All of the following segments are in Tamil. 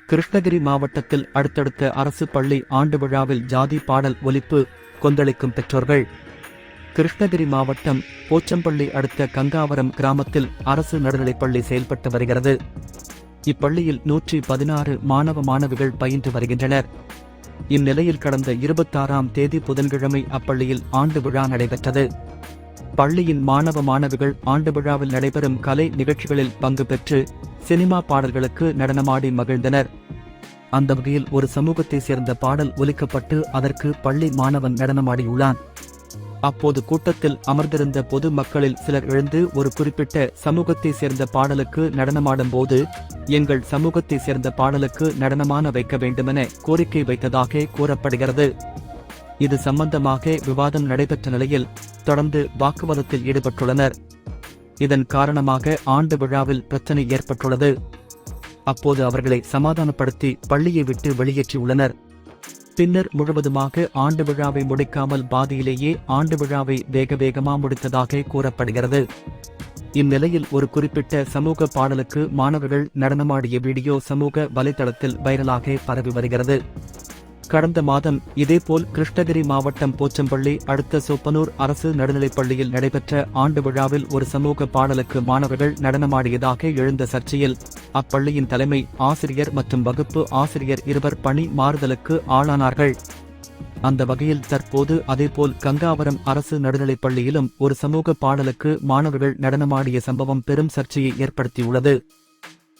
கிருஷ்ணகிரி மாவட்டத்தில் அடுத்தடுத்த அரசு பள்ளி ஆண்டு விழாவில் ஜாதி பாடல் ஒலிப்பு கொந்தளிக்கும் பெற்றோர்கள். கிருஷ்ணகிரி மாவட்டம் போச்சம்பள்ளி அடுத்த கங்காவரம் கிராமத்தில் அரசு நடுநிலைப்பள்ளி செயல்பட்டு வருகிறது. இப்பள்ளியில் 116 மாணவ மாணவிகள் பயின்று வருகின்றனர். இந்நிலையில் கடந்த 26ஆம் தேதி புதன்கிழமை அப்பள்ளியில் ஆண்டு விழா நடைபெற்றது. பள்ளியின் மாணவ மாணவிகள் ஆண்டு விழாவில் நடைபெறும் கலை நிகழ்ச்சிகளில் பங்கு பெற்று சினிமா பாடல்களுக்கு நடனமாடி மகிழ்ந்தனர். அந்த வகையில் ஒரு சமூகத்தை சேர்ந்த பாடல் ஒலிக்கப்பட்டு அதற்கு பள்ளி மாணவன் நடனமாடியுள்ளான். அப்போது கூட்டத்தில் அமர்ந்திருந்த பொது மக்களில் சிலர் எழுந்து ஒரு குறிப்பிட்ட சமூகத்தை சேர்ந்த பாடலுக்கு நடனமாடும் போது எங்கள் சமூகத்தை சேர்ந்த பாடலுக்கு நடனமான வைக்க வேண்டுமென கோரிக்கை வைத்ததாக கூறப்படுகிறது. இது சம்பந்தமாக விவாதம் நடைபெற்ற நிலையில் தொடர்ந்து வாக்குவாதத்தில் ஈடுபட்டுள்ளனர். இதன் காரணமாக ஆண்டு விழாவில் பிரச்சனை ஏற்பட்டுள்ளது. அப்போது அவர்களை சமாதானப்படுத்தி பள்ளியை விட்டு வெளியேற்றியுள்ளனர். பின்னர் முழுவதுமாக ஆண்டு விழாவை முடிக்காமல் பாதியிலேயே ஆண்டு விழாவை வேக வேகமாக முடித்ததாக கூறப்படுகிறது. இந்நிலையில் ஒரு குறிப்பிட்ட சமூக பாடலுக்கு மாணவர்கள் நடனமாடிய வீடியோ சமூக வலைதளத்தில் வைரலாக பரவி வருகிறது. கடந்த மாதம் இதேபோல் கிருஷ்ணகிரி மாவட்டம் போச்சம்பள்ளி அடுத்த சோப்பனூர் அரசு நடுநிலைப்பள்ளியில் நடைபெற்ற ஆண்டு விழாவில் ஒரு சமூக பாடலுக்கு மாணவர்கள் நடனமாடியதாக எழுந்த சர்ச்சையில் அப்பள்ளியின் தலைமை ஆசிரியர் மற்றும் வகுப்பு ஆசிரியர் இருவர் பணி மாறுதலுக்கு ஆளானார்கள். அந்த வகையில் தற்போது அதேபோல் கங்காவரம் அரசு நடுநிலைப்பள்ளியிலும் ஒரு சமூக பாடலுக்கு மாணவர்கள் நடனமாடிய சம்பவம் பெரும் சர்ச்சையை ஏற்படுத்தியுள்ளது.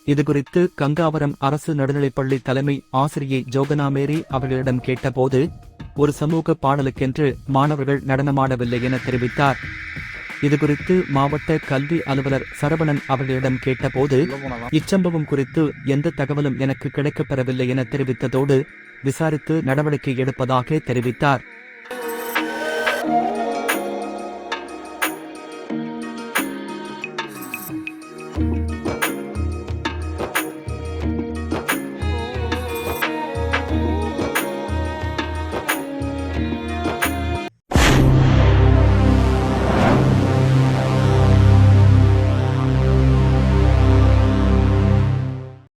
இதுகுறித்து கங்காவரம் அரசு நடுநிலைப்பள்ளி தலைமை ஆசிரியை ஜோகனா மேரி அவர்களிடம் கேட்டபோது ஒரு சமூக பாடலுக்கென்று மாணவர்கள் நடனமாடவில்லை என தெரிவித்தார். இதுகுறித்து மாவட்ட கல்வி அலுவலர் சரவணன் அவர்களிடம் கேட்டபோது இச்சம்பவம் குறித்து எந்த தகவலும் எனக்கு கிடைக்கப்பெறவில்லை என தெரிவித்ததோடு விசாரித்து நடவடிக்கை எடுப்பதாக தெரிவித்தார்.